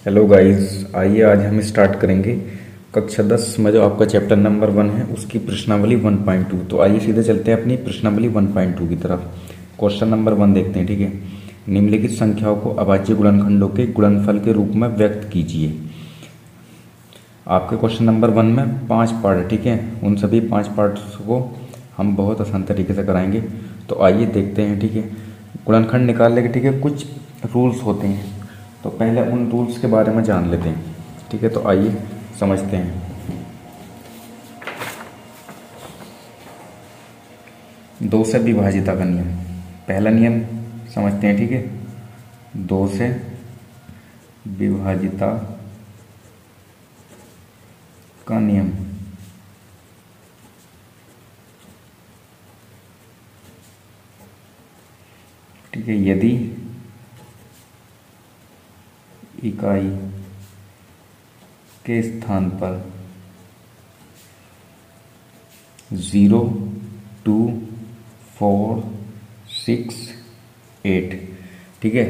Hello guys, आइए आज हम स्टार्ट करेंगे कक्षा 10 में जो आपका चैप्टर नंबर 1 है उसकी प्रश्नावली 1.2। तो आइए सीधे चलते हैं अपनी प्रश्नावली 1.2 की तरफ। क्वेश्चन नंबर 1 देखते हैं। ठीक है, निम्नलिखित संख्याओं को अभाज्य गुणनखंडों के गुणनफल के रूप में व्यक्त कीजिए। आपके क्वेश्चन नंबर 1 में 5 पार्ट है। ठीक है, उन सभी 5 पार्ट्स को हम बहुत आसान तरीके से कराएंगे। तो आइए देखते हैं। ठीक है, गुणनखंड निकालने के कुछ रूल्स होते हैं, तो पहले उन रूल्स के बारे में जान लेते हैं। ठीक है, तो आइए समझते हैं। 2 से विभाजिता का नियम, पहला नियम समझते हैं। ठीक है, 2 से विभाजिता का नियम। ठीक है, यदि इकाई के स्थान पर 0, 2, 4, 6, 8, ठीक है,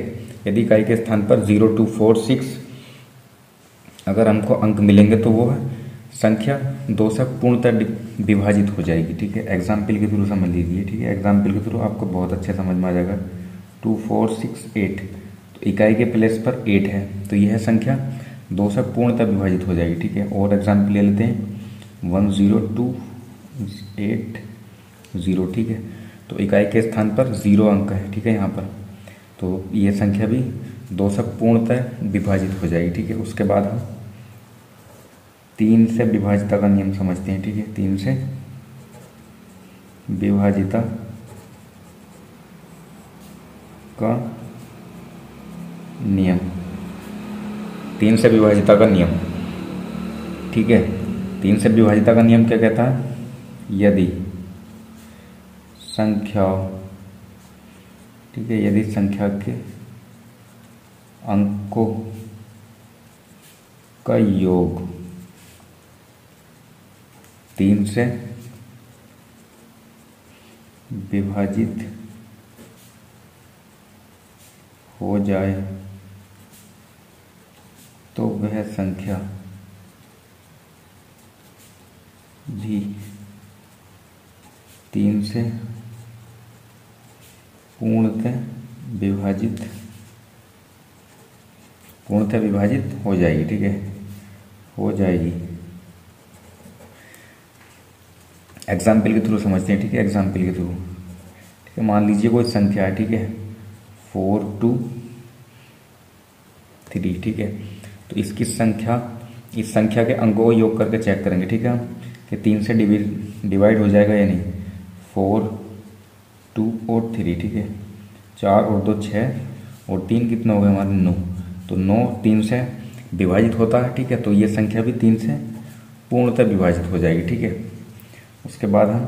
यदि इकाई के स्थान पर 0, 2, 4, 6 अगर हमको अंक मिलेंगे तो वो संख्या 2 से पूर्णतः विभाजित हो जाएगी। ठीक है, एग्जाम्पल के थ्रू समझ लीजिए। ठीक है, एग्जाम्पल के थ्रू आपको बहुत अच्छे समझ में आ जाएगा। 2, 4, 6, 8, तो इकाई के प्लेस पर 8 है, तो यह संख्या 2 से पूर्णतः विभाजित हो जाएगी। ठीक है, और एग्जाम्पल ले लेते हैं 1, 0, 2, 8, 0। ठीक है, तो इकाई के स्थान पर 0 अंक है। ठीक है, यहाँ पर तो यह संख्या भी 2 से पूर्णतः विभाजित हो जाएगी। ठीक है, उसके बाद हम 3 से विभाजिता का नियम समझते हैं। ठीक है, 3 से विभाजिता का नियम, 3 से विभाजिता का नियम। ठीक है, 3 से विभाजिता का नियम क्या कहता है? यदि संख्या, ठीक है, यदि संख्या के अंकों का योग 3 से विभाजित हो जाए तो वह संख्या भी 3 से पूर्णतः विभाजित हो जाएगी। ठीक है, हो जाएगी। एग्जाम्पल के थ्रू समझते हैं। ठीक है, एग्जाम्पल के थ्रू। ठीक है, मान लीजिए कोई संख्या है। ठीक है, 4, 2, 3। ठीक है, तो इसकी संख्या, इस संख्या के अंकों को योग करके चेक करेंगे। ठीक है, कि 3 से डिवाइड हो जाएगा या नहीं। 4, 2 और 3। ठीक है, 4 और 2 6 और 3 कितना हो गया हमारे 9। तो 9 3 से विभाजित होता है। ठीक है, तो ये संख्या भी 3 से पूर्णतः विभाजित हो जाएगी। ठीक है, उसके बाद हम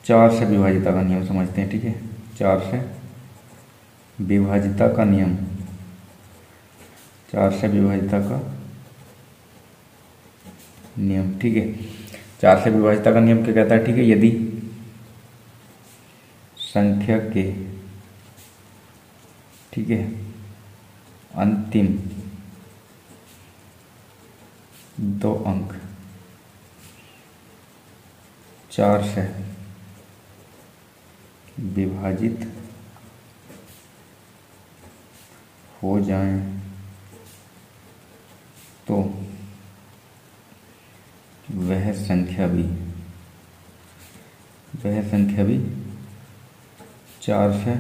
4 से विभाजिता का नियम समझते हैं। ठीक है, 4 से विभाजिता का नियम, 4 से विभाजिता का नियम। ठीक है, 4 से विभाजिता का नियम क्या कहता है? ठीक है, यदि संख्या के, ठीक है, अंतिम 2 अंक 4 से विभाजित हो जाएं तो वह संख्या भी 4 से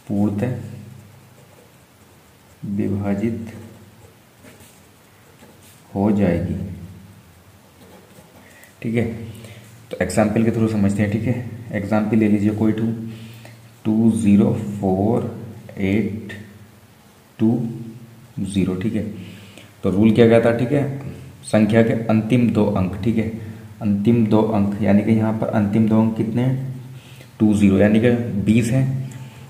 पूर्णतः विभाजित हो जाएगी। ठीक है, तो एग्जाम्पल के थ्रू समझते हैं। ठीक है, एग्जाम्पल ले लीजिए कोई 2, 0, 4, 8, 2, 0। ठीक है, तो रूल क्या कहता है? ठीक है, संख्या के अंतिम 2 अंक, ठीक है, अंतिम 2 अंक, यानी कि यहाँ पर अंतिम 2 अंक कितने हैं? 20, यानी कि 20 है,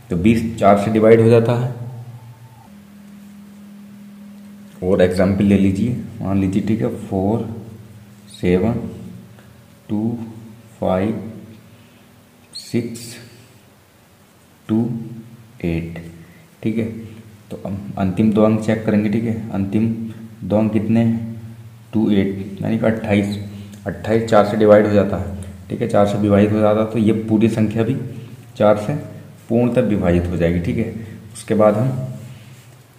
तो 20 4 से डिवाइड हो जाता है। और एग्जाम्पल ले लीजिए, मान लीजिए, ठीक है, 4, 7, 2, 5, 6, 2, 8। ठीक है, तो अंतिम दो अंक चेक करेंगे, ठीक है। अंतिम दो अंक कितने हैं, 28 यानी कि 28। 28 4 से डिवाइड हो जाता है, ठीक है, 4 से विभाजित हो जाता है, तो ये पूरी संख्या भी 4 से पूर्णतः विभाजित हो जाएगी, ठीक है। उसके बाद हम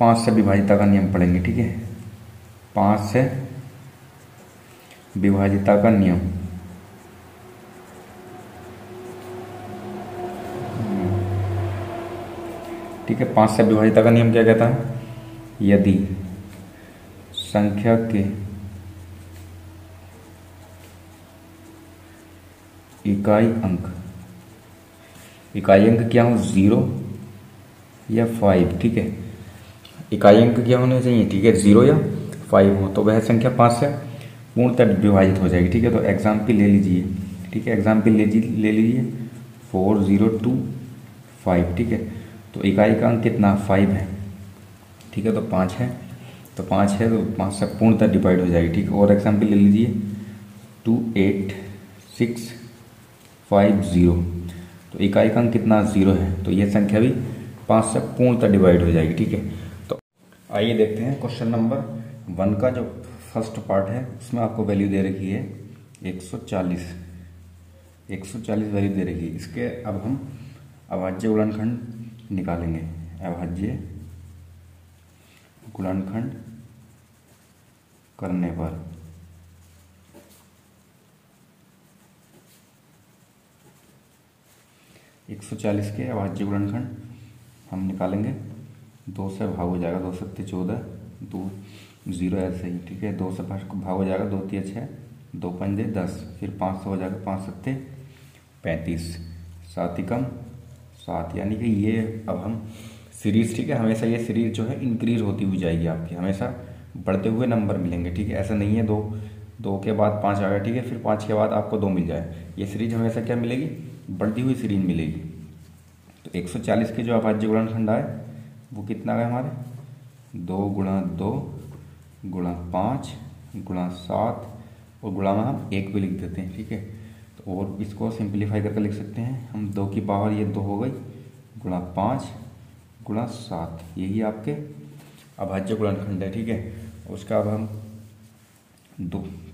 5 से विभाजिता का नियम पढ़ेंगे, ठीक है। 5 से विभाजिता का नियम, ठीक है। 5 से विभाजिता का नियम क्या कहता है, यदि संख्या के इकाई अंक क्या हो, 0 या 5, ठीक है। इकाई अंक क्या होने चाहिए, ठीक है, 0 या 5 हो, तो वह संख्या 5 से पूर्णतः विभाजित हो जाएगी, ठीक है। तो एग्जाम्पल ले लीजिए, ठीक है, एग्जाम्पल ले लीजिए 4 0 2 5, ठीक है। तो इकाई का अंक कितना, 5 है, ठीक है। तो 5 है, तो 5 है, तो 5 से पूर्णतः डिवाइड हो जाएगी, ठीक है। और एग्जाम्पल ले लीजिए 2 8 6 5 0, तो इकाई का अंक कितना, 0 है, तो यह संख्या भी 5 से पूर्णतः डिवाइड हो जाएगी, ठीक है। तो आइए देखते हैं क्वेश्चन नंबर 1 का जो फर्स्ट पार्ट है, उसमें आपको वैल्यू दे रखी है 140 वैल्यू दे रखी है। इसके अब हम अभाज्य गुणनखंड निकालेंगे। अभाज्य गुणनखंड करने पर एक 140 के अभाज्य गुणनखंड हम निकालेंगे। 2 से भाग हो जाएगा, 2 सत्ते 14, 2 0 ऐसे ही, ठीक है। 2 से भाग हो जाएगा, 2 3 6, 2 पंजे 10, फिर 5 से हो जाएगा, 5 सत्ते 35, 7 एकम 7, यानी कि ये अब हम सीरीज, ठीक है, हमेशा ये सीरीज जो है इंक्रीज होती हुई जाएगी आपकी, हमेशा बढ़ते हुए नंबर मिलेंगे, ठीक है। ऐसा नहीं है 2 के बाद 5 आ गया, ठीक है, फिर 5 के बाद आपको 2 मिल जाए, ये सीरीज हमेशा क्या मिलेगी, बढ़ती हुई सीरीज मिलेगी। तो 140 के जो अभाज्य गुणनखंड आए वो कितना गए हमारे, 2 गुणा 2 गुणा 5 गुणा 7 और गुणा में हम 1 भी लिख देते हैं, ठीक है। तो और इसको सिंप्लीफाई करके लिख सकते हैं हम, 2 की पावर ये 2 हो गई, गुणा 5 गुणा 7, यही आपके अभाज्य गुणनखंड है, ठीक है। उसका अब हम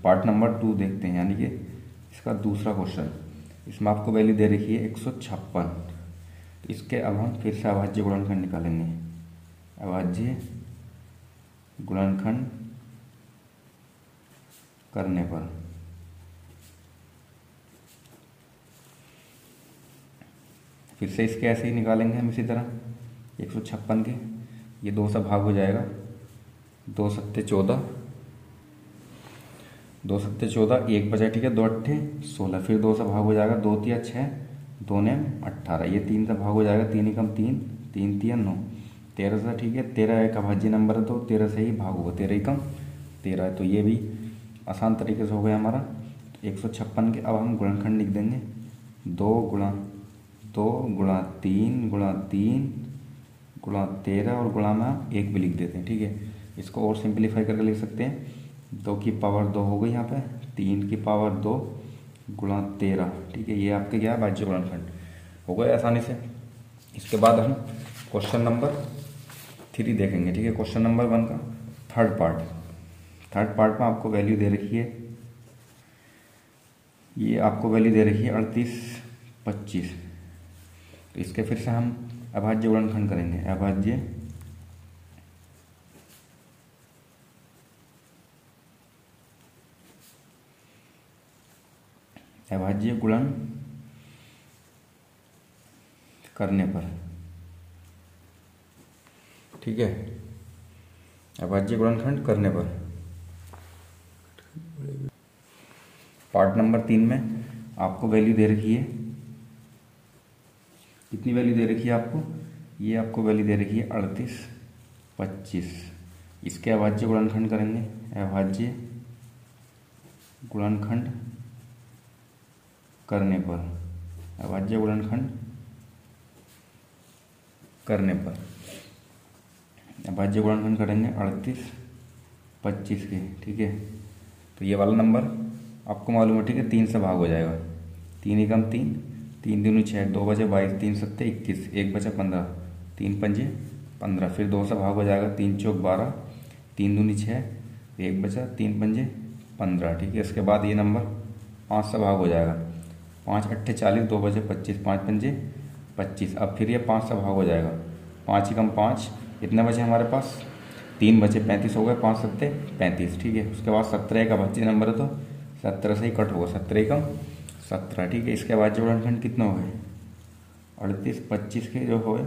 पार्ट नंबर 2 देखते हैं, यानी कि इसका दूसरा क्वेश्चन। इसमें आपको वैल्यू दे रखी है 156। तो इसके अब हम फिर से अभाज्य गुणनखंड निकालेंगे। अभाज्य गुणनखंड करने पर फिर से इसके ऐसे ही निकालेंगे हम, इसी तरह 156 के, ये 2 से भाग हो जाएगा, 2 सत्ते 14, 2 सत्ते 14, 1 बचा, ठीक है, 2 अट्ठे 16, फिर 2 से भाग हो जाएगा, 2 तिया 6, 2 ने 18, ये 3 से भाग हो जाएगा, 3 एकम 3, 3 तिया 9, 13 से, ठीक है, 13 एक अभाज्य नंबर है, तो 13 से ही भाग होगा, 13 एकम 13 है, तो ये भी आसान तरीके से हो गया हमारा। 156 के अब हम गुणनखंड लिख देंगे, 2 गुणा 2 गुणा 3 गुणा 3 गुणा 13 और गुणा में हम 1 भी लिख देते हैं, ठीक है। इसको और सिंप्लीफाई करके लिख सकते हैं, 2 की पावर 2 हो गई यहाँ पे, 3 की पावर 2 गुणा 13, ठीक है। ये आपके क्या है, अभाज्य गुणनखंड हो गए आसानी से। इसके बाद हम क्वेश्चन नंबर 3 देखेंगे, ठीक है। क्वेश्चन नंबर 1 का थर्ड पार्ट में आपको वैल्यू दे रखी है, ये आपको वैल्यू दे रखी है 38 25। तो इसके फिर से हम अभाज्य गुणनखंड करेंगे। अभाज्य गुणन करने पर, ठीक है, अभाज्य गुणनखंड करने पर पार्ट नंबर 3 में आपको वैल्यू दे रखी है, कितनी वैल्यू दे रखी है आपको, ये आपको वैल्यू दे रखी है 38 25। इसके अभाज्य गुणनखंड करेंगे। अभाज्य गुणनखंड करने पर, अभाज्य गुणनखंड करने पर अभाज्य गुणनखंड करेंगे 38 25 के, ठीक है। तो ये वाला नंबर आपको मालूम है, ठीक है, 3 से भाग हो जाएगा, 3 एकम 3, 3 दूनी 6, 2 बचे 22, 3 सत्ते 21, 1 बचा 15, 3 पंजे 15, फिर 2 से भाग हो जाएगा, 3 चौक 12, 3 दूनी 6, 1 बचा, 3 पंजे 15, ठीक है। इसके बाद ये नंबर 5 से भाग हो जाएगा, 5 अट्ठे 40, 2 बचे 25, 5 पंजे 25। अब फिर ये 5 से भाग हो जाएगा, 5 ही कम 5, कितने बचे हमारे पास, 3 बचे, 35 हो गए, 5 सत्ते 35, ठीक है। उसके बाद 17 का भाज्य नंबर है तो 17 से ही कट होगा, 17 कम 17, ठीक है। इसके बाद जो गुणनखंड कितना हो गए, 38, 25 के जो हो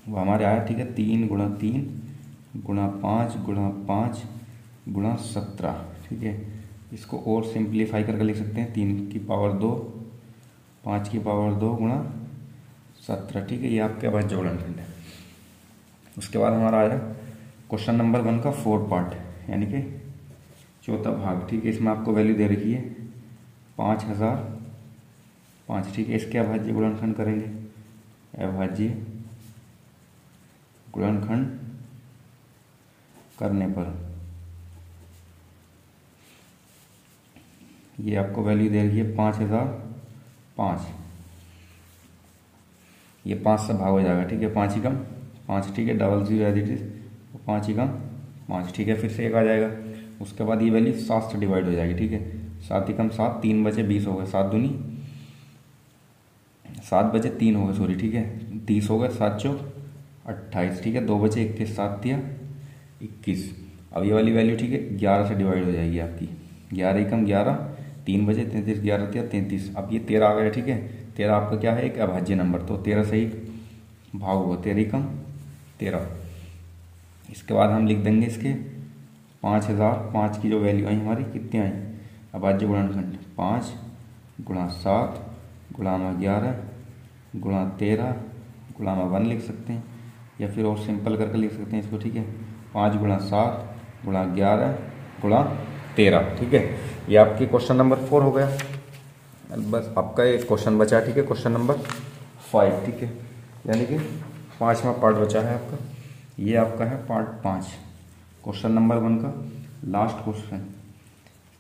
वो हमारे आया, ठीक है, 3 गुणा 3 गुणा 5 गुणा 5 गुणा 17, ठीक है। इसको और सिंप्लीफाई करके लिख सकते हैं, 3 की पावर 2, 5 की पावर 2 गुणा 17, ठीक है। ये आपके पास गुणनखंड है। उसके बाद हमारा आया क्वेश्चन नंबर 1 का 4 पार्ट, यानी कि चौथा भाग, ठीक है। इसमें आपको वैल्यू दे रखी है 5005, ठीक है। इसके अभाज्य गुणनखंड करेंगे, अभाज्य गुणनखंड करने पर ये आपको वैल्यू दे रही है 5005, ये 5 से भाग हो जाएगा, ठीक है, 5 ही कम 5, ठीक है, डबल 0 एज इट इज, 5 ही कम 5, ठीक है। फिर से 1 आ जाएगा। उसके बाद ये वैल्यू 7 से डिवाइड हो जाएगी, ठीक है, 7 ही कम 7, 3 बचे 20 हो गए, 7 दूनी 7 बचे 3 हो गए, सॉरी, ठीक है, 30 हो गए, 7 चौक 28, ठीक है, 2 बचे 21, 7 दिया 21। अब ये वाली वैल्यू, ठीक है, 11 से डिवाइड हो जाएगी आपकी, 11 ही कम 11, 3 बजे 33, 11 दिया 33। अब ये 13 आ गया, ठीक है। 13 आपका क्या है, एक अभाज्य नंबर, तो 13 से ही भाग हुआ, 13 ही कम 13। इसके बाद हम लिख देंगे इसके 5005 की जो वैल्यू आई हमारी, कितनी आई, अभाज्य गुणनखंड 5 गुणा 7 गुणा 11 गुणा 13 गुणा 1 लिख सकते हैं, या फिर और सिंपल करके लिख सकते हैं इसको, ठीक है, 5 गुणा 7 गुणा 11 गुणा 13, ठीक है। ये आपकी क्वेश्चन नंबर 4 हो गया। बस आपका एक क्वेश्चन बचा, ठीक है, क्वेश्चन नंबर 5, ठीक है, यानी कि 5वां पार्ट बचा है आपका। ये आपका है पार्ट 5, क्वेश्चन नंबर 1 का लास्ट क्वेश्चन,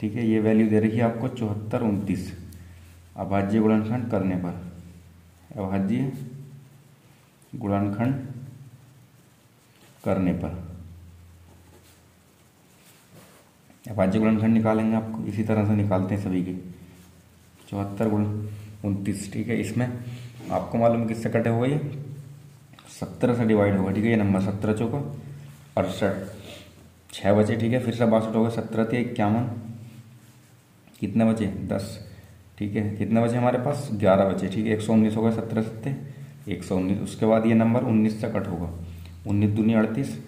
ठीक है। ये वैल्यू दे रही है आपको 7429 अभाज्य गुणनखंड करने पर, अभाज्य गुणनखंड करने पर अभाज्य गुणनखंड निकालेंगे, आपको इसी तरह से निकालते हैं सभी के, 74 गुण 29, ठीक है। इसमें आपको मालूम है किससे कटे हुए, ये 17 से डिवाइड होगा, ठीक है। ये नंबर 17 चौका 68, 6 बचे, ठीक है, फिर से 62 होगा, 17 × 51, कितने बचे 10, ठीक है। कितने बचे हमारे पास 11 बचे, ठीक है, 119 होगा, 17 सत्ते 119। उसके बाद ये नंबर 19 से कट होगा, 19 दूनी 38,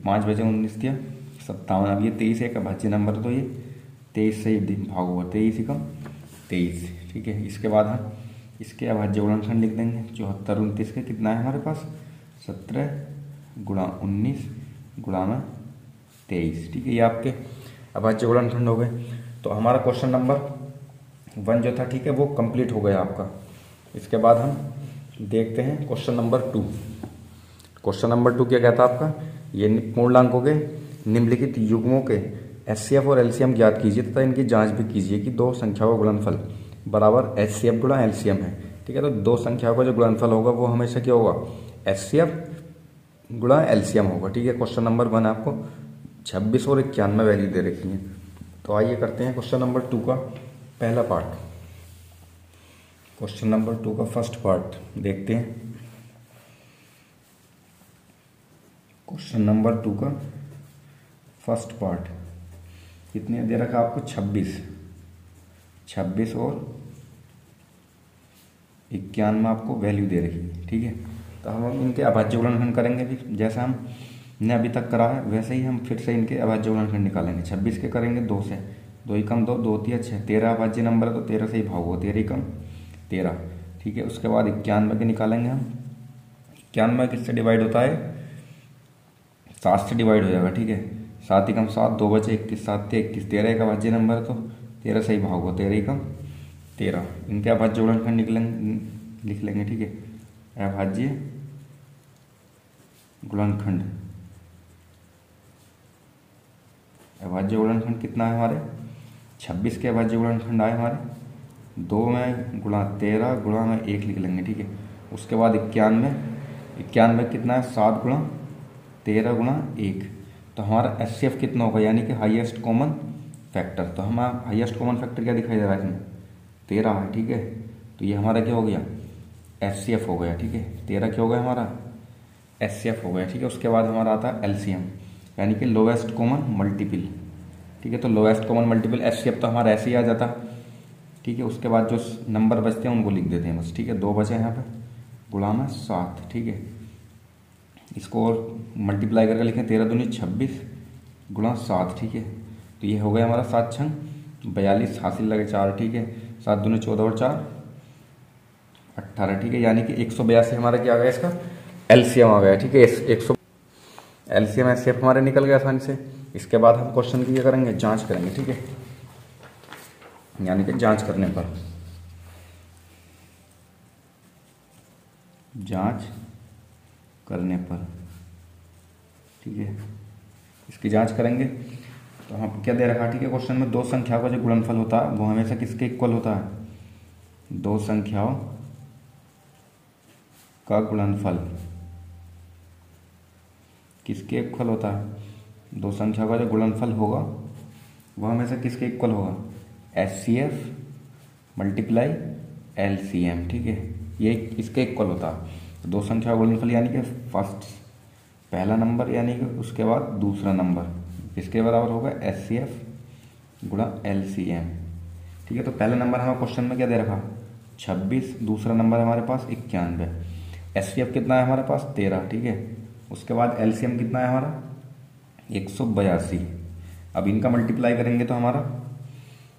5 बचे 19 दिया 57। अब ये 23 एक अभाज्य नंबर, तो ये 23 से ही भाग होगा, 23 ही कम 23, ठीक है। इसके बाद हम इसके अभाज्य गुणनखंड लिख देंगे, 7429 के कितना है हमारे पास, 17 गुणा 19 गुणा में 23, ठीक है। ये आपके अभाज्य गुणनखंड हो गए। तो हमारा क्वेश्चन नंबर 1 जो था, ठीक है, वो कंप्लीट हो गया आपका। इसके बाद हम देखते हैं क्वेश्चन नंबर 2। क्वेश्चन नंबर 2 क्या कहता है आपका, ये पूर्णांकों के निम्नलिखित युग्मों के एचसीएफ और एलसीएम ज्ञात कीजिए तथा इनकी जांच भी कीजिए कि दो संख्याओं का गुणनफल बराबर एचसीएफ गुणा एलसीएम है, ठीक है। तो दो संख्याओं का जो गुणनफल होगा वो हमेशा क्या होगा, एचसीएफ गुणा एलसीएम होगा, ठीक है। क्वेश्चन नंबर 1 आपको 26 और 91 वैल्यू दे रखी है। तो आइए करते हैं क्वेश्चन नंबर 2 का पहला पार्ट। क्वेश्चन नंबर 2 का फर्स्ट पार्ट देखते हैं। क्वेश्चन नंबर 2 का फर्स्ट पार्ट कितने दे रखा आपको, 26 और 91 आपको वैल्यू दे रही है, ठीक है। तो हम इनके अभाज्य गुणनखंड करेंगे, भी जैसा हमने अभी तक करा है वैसे ही हम फिर से इनके अभाज्य गुणनखंड निकालेंगे। 26 के करेंगे 2 से, 2 ही कम 2, 2 3 6, 13 अभाज्य नंबर है तो 13 से ही भाग होगा, 13 ही कम 13, ठीक है। उसके बाद 91 के निकालेंगे हम। 91 किससे डिवाइड होता है, 7 से डिवाइड हो जाएगा, ठीक है, 7 ही कम 7, 2 बचे 21, 7 × 21, 13 एक अभाज्य नंबर तो 13 से ही भाग होगा, 13 ही कम 13। इनके अभाज्य गुणनखंड लिख लेंगे, ठीक है, अभाज्य गुणनखंड। अभाज्य गुणनखंड कितना है हमारे, 26 के अभाज्य गुणनखंड आए हमारे 2 में गुणा 13 गुणा में 1 लिख लेंगे, ठीक है। उसके बाद 91 91 कितना है, 7 गुणा 13 गुणा 1। तो हमारा HCF कितना होगा, यानी कि हाईएस्ट कॉमन फैक्टर। तो हमारा हाईएस्ट कॉमन फैक्टर क्या दिखाई दे रहा है इसमें, 13 है, ठीक है। तो ये हमारा क्या हो गया, HCF हो गया, ठीक है। 13 क्या हो गया हमारा, HCF हो गया, ठीक है। उसके बाद हमारा आता है LCM, यानी कि लोएस्ट कॉमन मल्टीपल, ठीक है। तो लोएस्ट कॉमन मल्टीपल HCF तो हमारा ऐसे ही आ जाता, ठीक है। उसके बाद जो नंबर बचते हैं उनको लिख देते हैं बस, ठीक है। 2 बचे यहाँ पे, गुणा में 7, ठीक है। इसको और मल्टीप्लाई करके लिखें, 13 दूनी 26 गुणा 7, ठीक है। तो ये हो गया हमारा 7 छंग 42, हासिल लगे 4, ठीक है। 7 दूनी 14 और 4 18, ठीक है। यानी कि 182 हमारा क्या आ गया, इसका LCM आ गया, ठीक है। 100 LCM HCF हमारे निकल गया आसानी से। इसके बाद हम क्वेश्चन की क्या करेंगे, जांच करेंगे, ठीक है। यानी कि जांच करने पर, जांच करने पर, ठीक है, इसकी जांच करेंगे। तो हम क्या दे रखा, ठीक है। क्वेश्चन में 2 संख्याओं का जो गुणनफल होता है वो हमेशा किसके इक्वल होता है, 2 संख्याओं का गुणनफल किसके इक्वल होता है, 2 संख्याओं का जो गुणनफल होगा वह हमेशा किसके इक्वल होगा, HCF मल्टीप्लाई LCM, ठीक है। ये इसके इक्वल होता है। 2 संख्या का गुणनफल यानी कि फर्स्ट पहला नंबर यानी कि उसके बाद दूसरा नंबर इसके बराबर होगा HCF गुणा LCM, ठीक है। तो पहला नंबर हमारे क्वेश्चन में क्या दे रखा, 26, दूसरा नंबर हमारे पास 91, HCF कितना है हमारे पास 13, ठीक है। उसके बाद LCM कितना है हमारा 182। अब इनका मल्टीप्लाई करेंगे तो हमारा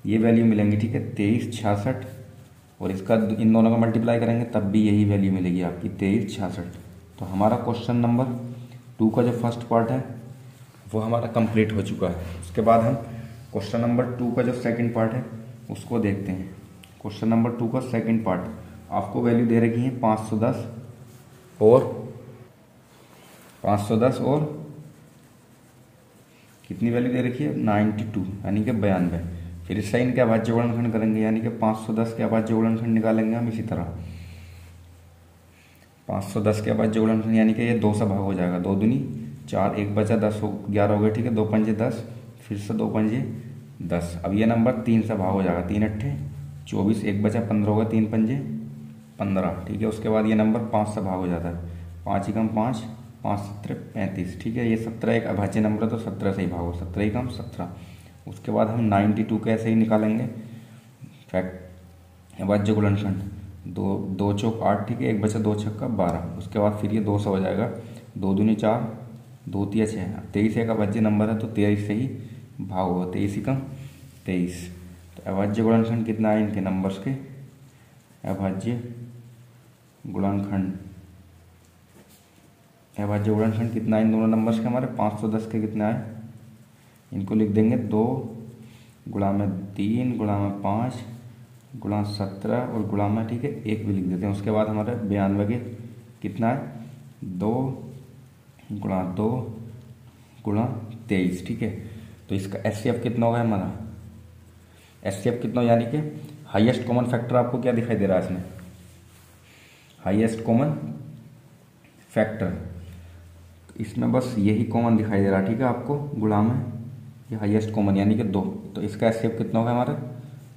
ये वैल्यू मिलेंगी, ठीक है, 2366। और इसका इन दोनों का मल्टीप्लाई करेंगे तब भी यही वैल्यू मिलेगी आपकी 2366। तो हमारा क्वेश्चन नंबर 2 का जो फर्स्ट पार्ट है वो हमारा कंप्लीट हो चुका है। उसके बाद हम क्वेश्चन नंबर 2 का जो सेकंड पार्ट है उसको देखते हैं। क्वेश्चन नंबर 2 का सेकंड पार्ट आपको वैल्यू दे रखी है 510 और कितनी वैल्यू दे रखी है 92, यानी कि 92। फिर इससे इनके अभाज्य गुणनखंड करेंगे, यानी कि 510 के अभाज्य गुणनखंड निकालेंगे हम इसी तरह। 510 के अभाज्य गुणनखंड यानी कि ये 2 से भाग हो जाएगा, 2 दूनी 4, 1 बचा 10 11 हो गए, ठीक है। 2 पंजे 10, फिर से 2 पंजे 10। अब ये नंबर 3 से भाग हो जाएगा, 3 अट्ठे 24, 1 बचा 15 होगा, 3 पंजे 15, ठीक है। उसके बाद ये नंबर 5 से भाग हो जाता है, 5 एकम 5, 5 17 35, ठीक है। ये 17 एक अभाज्य नंबर है तो 17 से ही भागो, 17 एकम 17। उसके बाद हम 92 कैसे ही निकालेंगे, फैक्ट अभाज्य गुणनखंड 2 चौक 8, ठीक है। 1 बचा 2 छक्का 12। उसके बाद फिर ये 2 से हो जाएगा, 2 दूनी 4, 2 तिया 6। 23 एक अभाज्य नंबर है तो 23 से ही भाग होगा, 23 एकम 23। तो अभाज्य गुणनखंड कितना है इनके नंबर्स के, अभाज्य गुणनखंड कितना है इन दोनों नंबर्स के हमारे 510 के कितना है, इनको लिख देंगे 2 गुणा में 3 गुणा में 5 गुणा 17 और गुणा में, ठीक है, 1 भी लिख देते हैं। उसके बाद हमारे 92 के कितना है 2 गुणा 2 गुणा 23, ठीक है। तो इसका HCF कितना होगा हमारा, HCF कितना, यानी कि हाईएस्ट कॉमन फैक्टर आपको क्या दिखाई दे रहा है इसमें, हाईएस्ट कॉमन फैक्टर, इसमें बस यही कॉमन दिखाई दे रहा है, ठीक है आपको, गुणा में ये हाईएस्ट कॉमन यानी कि 2। तो इसका HCF कितना होगा हमारा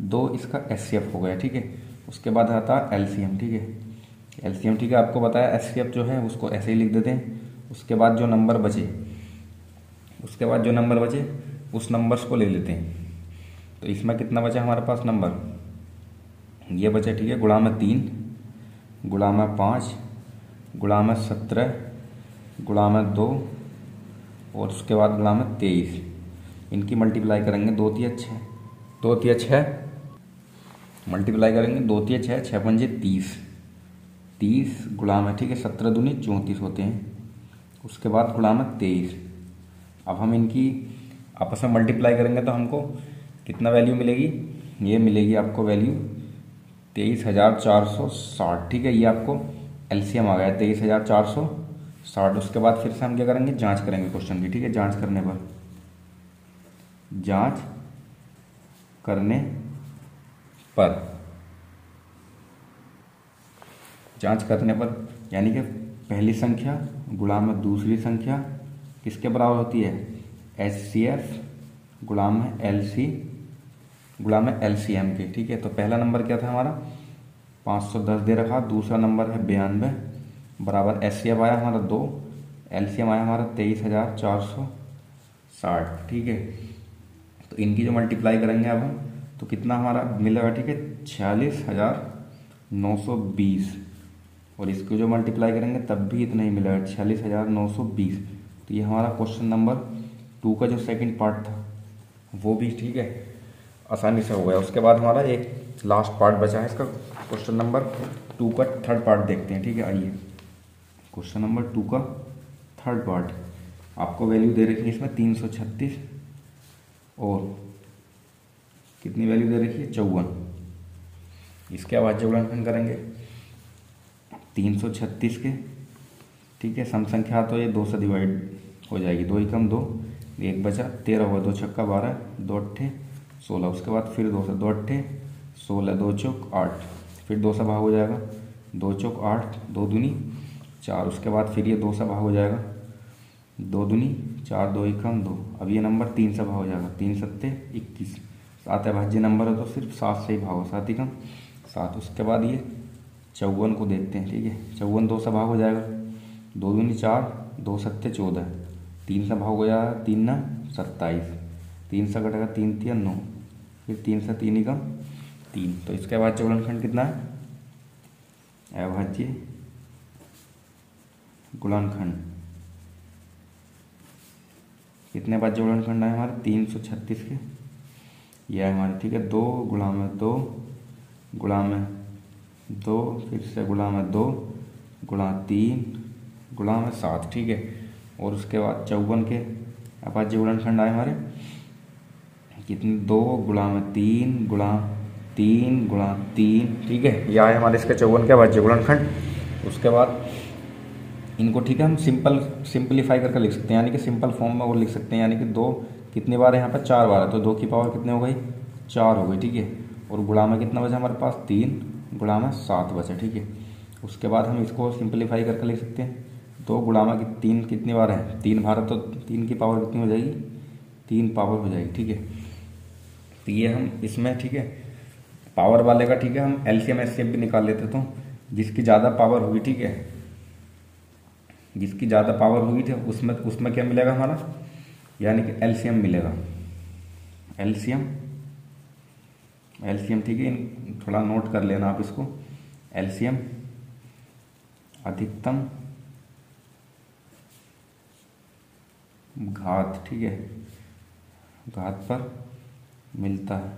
2, इसका HCF हो गया, ठीक है। उसके बाद आता है LCM, ठीक है। LCM, ठीक है, आपको बताया HCF जो है उसको ऐसे ही लिख देते हैं। उसके बाद जो नंबर बचे उस नंबर्स को ले लेते हैं। तो इसमें कितना बचा हमारे पास नंबर, ये बचा, ठीक है, गुणा में 3 गुणा में 5 गुणा में 17 गुणा में 2 और उसके बाद गुणा में 23। इनकी मल्टीप्लाई करेंगे, 2 तिया 6, 2 तिया 6 मल्टीप्लाई करेंगे, 2 तिया 6, 6 पंजे 30, 30 गुणा में, ठीक है, 17 दूनी 34 होते हैं। उसके बाद गुणा में 23। अब हम इनकी आपस में मल्टीप्लाई करेंगे तो हमको कितना वैल्यू मिलेगी, ये मिलेगी आपको वैल्यू 23,460, ठीक है। ये आपको LCM आ गया 23,460। उसके बाद फिर से हम क्या करेंगे, जांच करेंगे क्वेश्चन की, ठीक है। जांच करने पर यानी कि पहली संख्या गुणा में दूसरी संख्या किसके बराबर होती है, HCF गुणा में LC गुणा में LCM के। ठीक है, तो पहला नंबर क्या था हमारा 510 दे रखा, दूसरा नंबर है 92 बराबर HCF आया हमारा 2, LCM आया हमारा 23,460। ठीक है, तो इनकी जो मल्टीप्लाई करेंगे अब हम तो कितना हमारा मिलेगा, ठीक है 46,920, और इसको जो मल्टीप्लाई करेंगे तब भी इतना ही मिलेगा 46,920। तो ये हमारा क्वेश्चन नंबर 2 का जो सेकंड पार्ट था वो भी ठीक है आसानी से हो गया। उसके बाद हमारा एक लास्ट पार्ट बचा है इसका, क्वेश्चन नंबर 2 का थर्ड पार्ट देखते हैं। ठीक है, आइए क्वेश्चन नंबर 2 का थर्ड पार्ट। आपको वैल्यू दे रखी है इसमें 336 और कितनी वैल्यू दे रखी है 54। इसके अभाज्य गुणनखंड करेंगे 336 के। ठीक है, सम संख्या तो ये 2 से डिवाइड हो जाएगी, 2 एकम 2, 1 बचा 13 हुआ, 2 छक्का 12, 2 अट्ठे 16, उसके बाद फिर 2 से 2 अट्ठे 16, 2 चौक 8, फिर 2 से भाग हो जाएगा, 2 चौक 8, 2 दूनी 4, उसके बाद फिर ये 2 से भाग हो जाएगा, 2 दूनी 4, 2 एकम 2। अब ये नंबर 3 से भाग हो जाएगा, 3 सत्ते 21, 7 अभाज्य नंबर है तो सिर्फ 7 से ही भाग हो, 7 एकम 7। उसके बाद ये 54 को देखते हैं। ठीक है, 54 2 से भाग हो जाएगा, 2 दूनी 4, 2 सत्ते 14, 3 से भाग हो जाएगा, 3 ना 27, 3 से कटेगा 3 3 9, फिर 3 से 3 एकम 3। तो इसके बाद गुणनखंड कितना है, अभाज्य गुणनखंड कितने अभाज्य गुणनखंड है हमारे 336 के, यह है हमारे। ठीक है, 2 गुणा में 2 गुणा में 2 फिर से गुणा में 2 गुणा 3 गुणा में 7। ठीक है, और उसके बाद 54 के अभाज्य गुणनखंड आए हमारे कितने, 2 गुणा में 3 गुणा 3 गुणा 3। ठीक है, यह आए हमारे इसके 54 के अभाज्य गुणनखंड। उसके बाद इनको ठीक है हम सिंपलीफाई करके लिख सकते हैं, यानी कि सिंपल फॉर्म में वो लिख सकते हैं, यानी कि 2 कितनी बार है यहाँ पर 4 बार है, तो 2 की पावर कितने हो गई 4 हो गई। ठीक है, और गुणा में कितना बचा हमारे पास 3 गुणा में 7 बचा। ठीक है, उसके बाद हम इसको सिंपलीफाई करके लिख सकते हैं, 2 गुणा में 3 कितनी बार है 3 बार है, तो 3 की पावर कितनी हो जाएगी 3 पावर हो जाएगी। ठीक है, तो ये हम इसमें ठीक है पावर वाले का ठीक है हम LCM HCF भी निकाल लेते, तो जिसकी ज़्यादा पावर होगी, ठीक है जिसकी ज़्यादा पावर होगी तो उसमें क्या मिलेगा हमारा, यानी कि LCM मिलेगा, LCM ठीक है, थोड़ा नोट कर लेना आप इसको, LCM अधिकतम घात। ठीक है, घात पर मिलता है।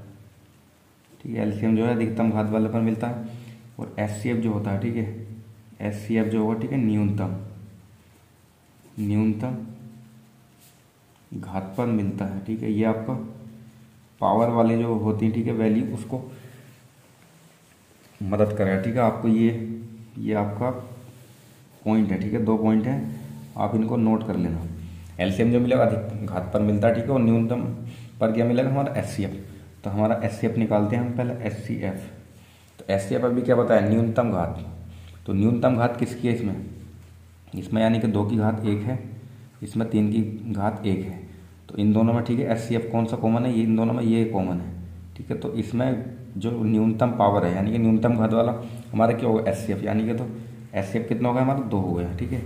ठीक है, LCM जो है अधिकतम घात वाले पर मिलता है, और HCF जो होता है, ठीक है HCF जो होगा ठीक है न्यूनतम घात पर मिलता है। ठीक है, ये आपका पावर वाले जो होती है ठीक है वैल्यू उसको मदद करेगा। ठीक है, आपको ये आपका पॉइंट है। ठीक है, 2 पॉइंट है, आप इनको नोट कर लेना। LCM जो मिलेगा अधिक घात पर मिलता है, ठीक है, और न्यूनतम पर क्या मिलेगा हमारा HCF। तो हमारा HCF निकालते हैं हम पहले, HCF। तो HCF अभी क्या बताया न्यूनतम घात, तो न्यूनतम घात किसकी है इसमें यानी कि 2 की घात 1 है, इसमें 3 की घात 1 है, तो इन दोनों में ठीक है HCF कौन सा कॉमन है, ये इन दोनों में ये कॉमन है। ठीक है, तो इसमें जो न्यूनतम पावर है यानी कि न्यूनतम घात वाला हमारा क्या होगा HCF, यानी कि तो HCF कितना होगा हमारा 2 हो गया। ठीक है,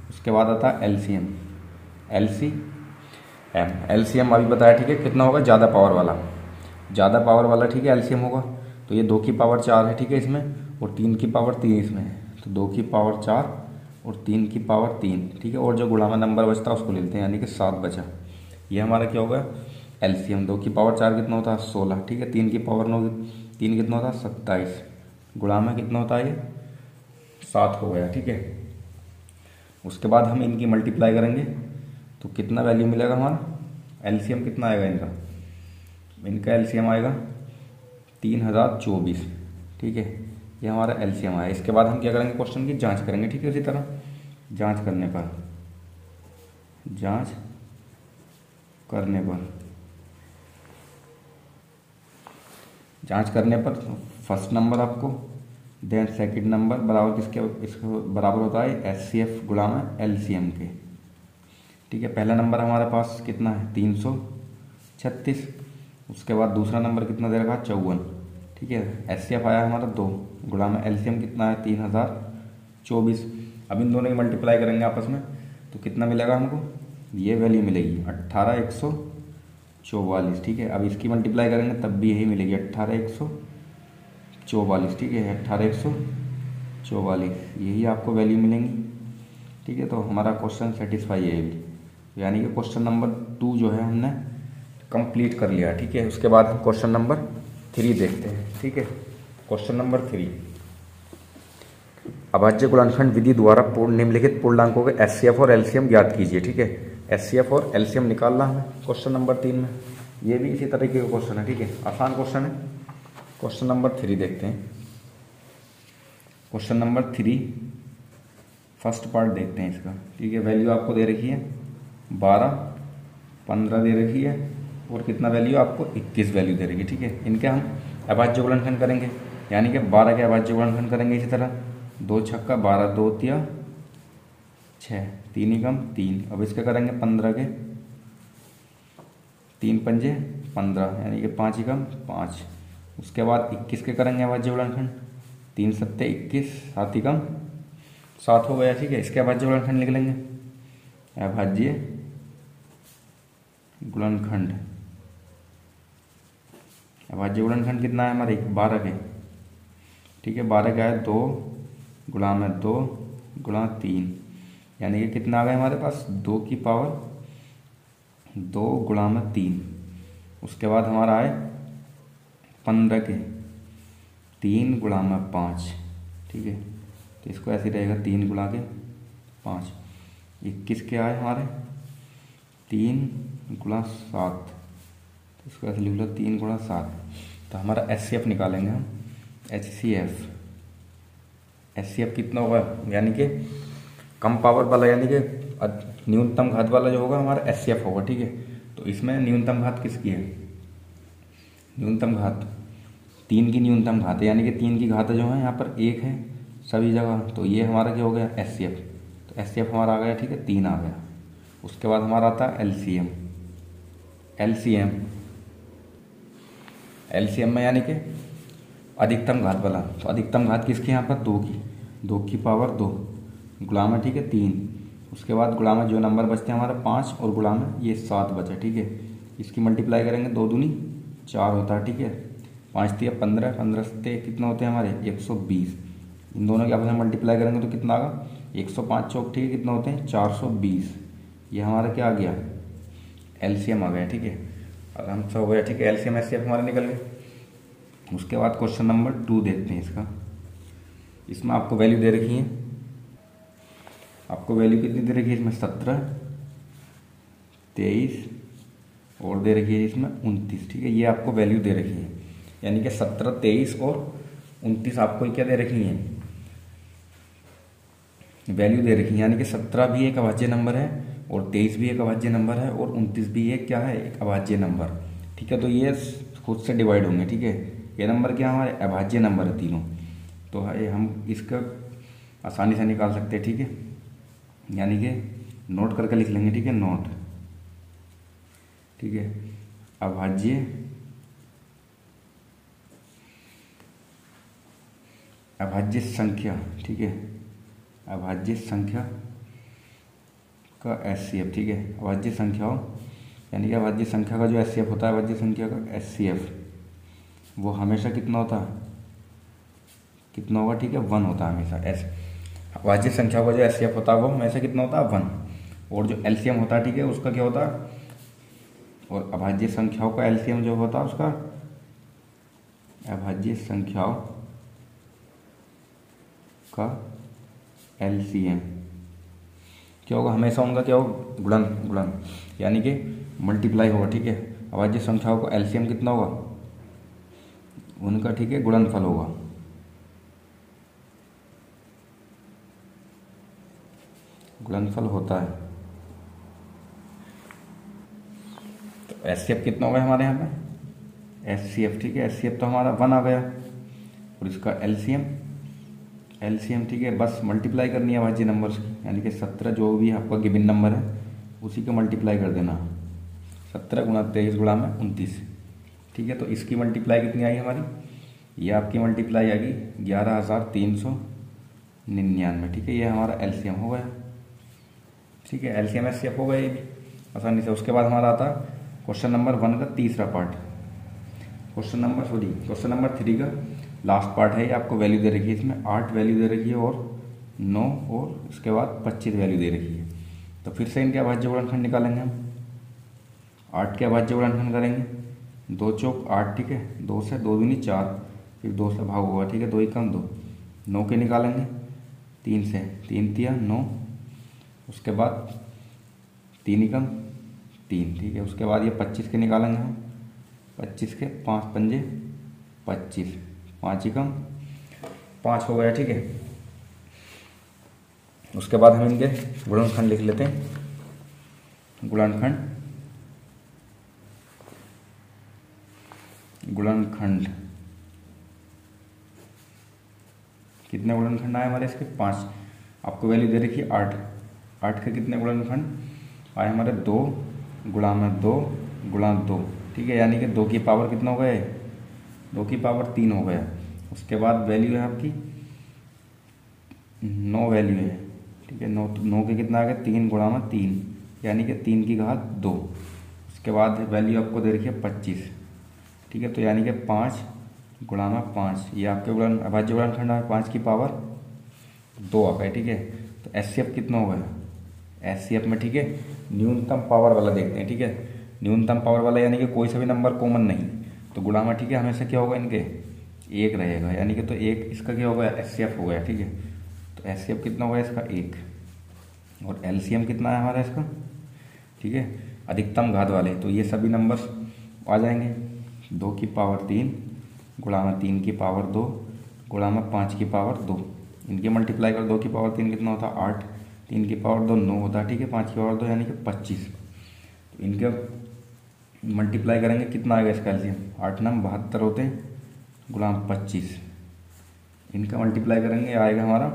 उसके बाद आता है LCM अभी बताया। ठीक है, कितना होगा ज़्यादा पावर वाला ठीक है LCM होगा, तो ये 2 की पावर 4 है ठीक है इसमें, और 3 की पावर 3 इसमें है, तो 2 की पावर 4 और 3 की पावर 3। ठीक है, और जो गुणा में नंबर बचता है उसको लेते हैं, यानी कि 7 बचा। ये हमारा क्या होगा LCM। 2 की पावर 4 कितना होता है 16। ठीक है, 3 की पावर 9 3 कितना होता है 27, गुणा में कितना होता है ये 7 हो गया। ठीक है, उसके बाद हम इनकी मल्टीप्लाई करेंगे तो कितना वैल्यू मिलेगा हमारा, LCM कितना आएगा इनका LCM आएगा 3024। ठीक है, ये हमारा LCM आया। इसके बाद हम क्या करेंगे क्वेश्चन की जांच करेंगे। ठीक है, उसी तरह जांच करने पर फर्स्ट नंबर आपको देन सेकंड नंबर बराबर किसके, इसको बराबर होता है HCF गुणा में LCM के। ठीक है, पहला नंबर हमारे पास कितना है 336, उसके बाद दूसरा नंबर कितना दे रखा 54। ठीक है, HCF आया हमारा 2 गुणा में LCM कितना है 3024। अब इन दोनों की मल्टीप्लाई करेंगे आपस में तो कितना मिलेगा हमको, ये वैल्यू मिलेगी 18144। ठीक है, अब इसकी मल्टीप्लाई करेंगे तब भी यही मिलेगी 18144। ठीक है, 18144 यही आपको वैल्यू मिलेंगी। ठीक है, तो हमारा क्वेश्चन सेटिस्फाई है ये, यानी कि क्वेश्चन नंबर 2 जो है हमने कंप्लीट कर लिया। ठीक है, उसके बाद हम क्वेश्चन नंबर 3 देखते हैं। ठीक है, क्वेश्चन नंबर 3, अभाज्य गुणनखंड विधि द्वारा निम्नलिखित पूर्णांकों के HCF और LCM ज्ञात कीजिए। ठीक है, HCF और LCM निकालना है क्वेश्चन नंबर 3 में। ये भी इसी तरीके का क्वेश्चन है। ठीक है, आसान क्वेश्चन है। क्वेश्चन नंबर 3 देखते हैं। क्वेश्चन नंबर 3 फर्स्ट पार्ट देखते हैं इसका। ठीक है, वैल्यू आपको दे रखी है 12, 15 दे रखी है और कितना वैल्यू आपको 21 वैल्यू दे रखी है। ठीक है, इनके हम अभाज्य गुणनखंड करेंगे, यानी कि 12 के अभाज्य गुणनखंड करेंगे। इसी तरह 2 छक्का 12, 2 तिया 6, 3 एकम 3। अब इसके करेंगे 15 के 3 पंजे 15, यानी कि 5 एकम 5। उसके बाद 21 के करेंगे अभाज्य गुणनखंड, 3 सत्ते 21, 7 एकम 7 हो गया। ठीक है, इसके अभाज्य गुणनखंड लिख लेंगे, अभाज्य गुणनखंड। अभाज्य गुणनखंड कितना है हमारे 12 के। ठीक है, 12 का है 2 गुणा में 2 गुणा 3, यानी कि कितना आ गया हमारे पास 2 की पावर 2 गुणा में 3। उसके बाद हमारा है 15 के 3 गुणा में 5। ठीक है, तो इसको ऐसे रहेगा 3 गुणा के 5। 21 के आए हमारे 3 गुणा 7, तो इसको ऐसे लिख लो 3 गुणा 7। तो हमारा HCF निकालेंगे हम, HCF कितना होगा, यानी कि कम पावर वाला, यानी कि न्यूनतम घात वाला जो होगा हमारा HCF होगा। ठीक है, तो इसमें न्यूनतम घात किसकी है, न्यूनतम घात 3 की न्यूनतम घात है, यानी कि 3 की घात जो है यहाँ पर 1 है सभी जगह। तो ये हमारा क्या हो गया HCF, तो HCF हमारा आ गया। ठीक है, 3 आ गया। उसके बाद हमारा आता है LCM में, यानी कि अधिकतम घात वाला। तो अधिकतम घात किसकी यहाँ पर 2 की पावर 2 गुणा में, ठीक है 3। उसके बाद गुणा में जो नंबर बचते हैं हमारे 5 और गुणा में ये 7 बचा। ठीक है, इसकी मल्टीप्लाई करेंगे 2 दूनी 4 होता है। ठीक है, 5 तिया 15, 15 सत्ते कितना होते हैं हमारे 120। इन दोनों की आपस में मल्टीप्लाई करेंगे तो कितना आगा 105 चौक। ठीक है, कितना होते हैं 420। ये हमारा क्या आ गया LCM आ गया। ठीक है, आराम से हो गया। ठीक है, LCM HCF हमारे निकल गए। उसके बाद क्वेश्चन नंबर 2 देखते हैं इसका। इसमें आपको वैल्यू दे रखी है, आपको वैल्यू कितनी दे रखी है इसमें 17, 23 और दे रखी है इसमें 29। ठीक है, ये आपको वैल्यू दे रखी है, यानी कि 17, 23 और 29 आपको क्या दे रखी है, वैल्यू दे रखी है। यानी कि 17 भी एक अभाज्य नंबर है और 23 भी एक अभाज्य नंबर है और 29 भी एक क्या है, एक अभाज्य नंबर। ठीक है, तो ये खुद से डिवाइड होंगे। ठीक है, ये नंबर क्या हमारे अभाज्य नंबर है तीनों, तो हम इसका आसानी से निकाल सकते हैं। ठीक है, यानी कि नोट करके लिख लेंगे। ठीक है, नोट। ठीक है, अभाज्य संख्या। ठीक है, अभाज्य संख्या का HCF। ठीक है, अभाज्य संख्याओं, यानी कि अभाज्य संख्या का जो HCF होता है, अभाज्य संख्या का HCF वो हमेशा कितना होता है, कितना होगा। ठीक है, 1 होता है हमेशा। अभाज्य संख्या का जो HCF होता है वो हमेशा कितना होता है 1। और जो LCM होता है, ठीक है, उसका क्या होता है, और अभाज्य संख्याओं का LCM जो होता है उसका, अभाज्य संख्याओं का LCM क्या होगा, हमेशा उनका क्या होगा, गुणन, यानी कि मल्टीप्लाई होगा। ठीक है, अभाज्य संख्याओं का LCM कितना होगा उनका, ठीक है, गुणनफल होगा। गुणनफल होता है। तो HCF कितना होगा हमारे यहाँ पे, HCF। ठीक है, HCF तो हमारा 1 आ गया और इसका LCM एलसीएम, ठीक है, बस मल्टीप्लाई करनी है भाज्य नंबर्स की, यानी कि 17 जो भी आपका गिवन नंबर है उसी को मल्टीप्लाई कर देना। 17 गुणा 23 गुणा में 29, ठीक है। तो इसकी मल्टीप्लाई कितनी आई हमारी, ये आपकी मल्टीप्लाई आएगी 11,399, ठीक है। ये हमारा एलसीएम हो गया, ठीक है। एलसीएम एचसीएफ हो गया ये भी आसानी से। उसके बाद हमारा आता है क्वेश्चन नंबर 1 का तीसरा पार्ट, क्वेश्चन नंबर 3 का लास्ट पार्ट है। ये आपको वैल्यू दे रखी है, इसमें 8 वैल्यू दे रखी है और 9 और उसके बाद 25 वैल्यू दे रखी है। तो फिर से इनके अभाज्य गुणनखंड निकालेंगे हम। 8 के अभाज्य गुणनखंड करेंगे, 2 चौक 8, ठीक है, 2 से 2 दूनी 4, फिर 2 से भाग होगा, ठीक है, 2 एकम 2। 9 के निकालेंगे 3 से, 3 तिया 9, उसके बाद 3 एकम 3, ठीक है। उसके बाद ये 25 के निकालेंगे हम, 25 के 5 पंजे 25, 5 एकम 5 हो गया, ठीक है। उसके बाद हम इनके गुणनखंड लिख लेते हैं। गुणनखंड कितने गुणनखंड आए हमारे इसके, 5। आपको वैल्यू दे रखी है 8, 8 के कितने गुणनखंड आए हमारे, 2 गुणा में 2 गुणा 2, ठीक है, यानी कि 2 की पावर कितना हो गया है, 2 की पावर 3 हो गया। उसके बाद वैल्यू है आपकी 9 वैल्यू है, ठीक है। 9 के कितना आ गया, 3 गुणा में 3, यानी कि 3 की घात 2। उसके बाद वैल्यू आपको दे रखी है 25, ठीक है। तो यानी कि 5 गुणा में 5, ये आपके अभाज्य गुणनखंड है, 5 की पावर 2 आ गए, ठीक है। तो एचसीएफ कितना हो गया, एचसीएफ में, ठीक है, न्यूनतम पावर वाला देखते हैं, ठीक है। न्यूनतम पावर वाला यानी कि कोई सा भी नंबर कॉमन नहीं, तो गुणा में, ठीक है, हमेशा क्या होगा इनके 1 रहेगा, यानी कि तो 1 इसका क्या हो गया, एचसीएफ हो गया, ठीक है। तो एचसीएफ कितना हो गया इसका 1, और एलसीएम कितना है हमारा इसका, ठीक है, अधिकतम घात वाले। तो ये सभी नंबर्स आ जाएंगे, 2 की पावर 3 गुणा में 3 की पावर 2 गुणा में 5 की पावर 2, इनके मल्टीप्लाई कर 2 की पावर 3 कितना होता है 8, 3 की पावर 2 9 होता है, ठीक है, 5 की पावर 2 यानी कि 25। तो इनके मल्टीप्लाई करेंगे कितना आएगा इसका एलसीएम, 8 9 72 होते हैं गुणा 25, इनका मल्टीप्लाई करेंगे आएगा हमारा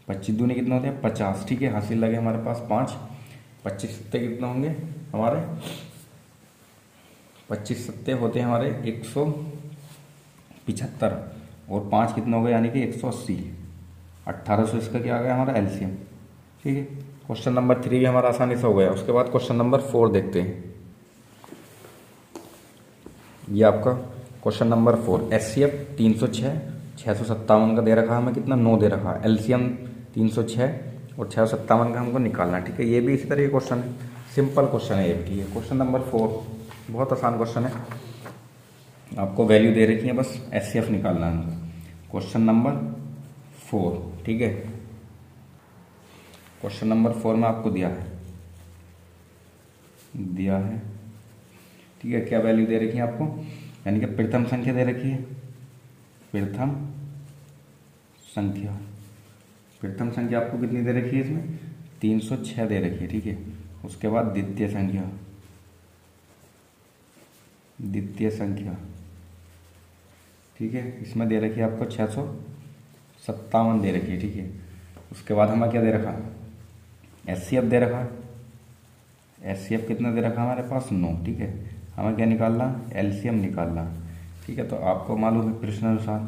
25 दूनी कितना होते हैं 50, ठीक है। हासिल लगे हमारे पास 5, 25 सत्ते कितना होंगे हमारे, 25 सत्ते होते हैं हमारे 175, और 5 कितना हो गया यानी कि 180, 1800 इसका क्या आ गया हमारा एलसीएम, ठीक है। क्वेश्चन नंबर 3 भी हमारा आसानी से हो गया। उसके बाद क्वेश्चन नंबर 4 देखते हैं। ये आपका क्वेश्चन नंबर 4, एचसीएफ 306, 657 का दे रखा है हमें, कितना 9 दे रखा है, एलसीएम 306 और 657 का हमको निकालना है, ठीक है। ये भी इसी तरह के क्वेश्चन है, सिंपल क्वेश्चन है ये भी, ठीक है। क्वेश्चन नंबर 4 बहुत आसान क्वेश्चन है, आपको वैल्यू दे रखी है, बस एचसीएफ निकालना है हमको। क्वेश्चन नंबर 4, ठीक है, क्वेश्चन नंबर 4 में आपको दिया है, ठीक है। क्या वैल्यू दे रखी है आपको, यानी कि प्रथम संख्या दे रखी है, प्रथम संख्या आपको कितनी दे रखी है इसमें, 306 दे रखी है, ठीक है। उसके बाद द्वितीय संख्या, ठीक है, इसमें दे रखी है आपको 657 दे रखी है, ठीक है। उसके बाद हमें क्या दे रखा, एचसीएफ दे रखा, एचसीएफ कितना दे रखा हमारे पास 9, ठीक है। हमें क्या निकालना, एलसीएम निकालना, ठीक है। तो आपको मालूम है प्रश्नानुसार,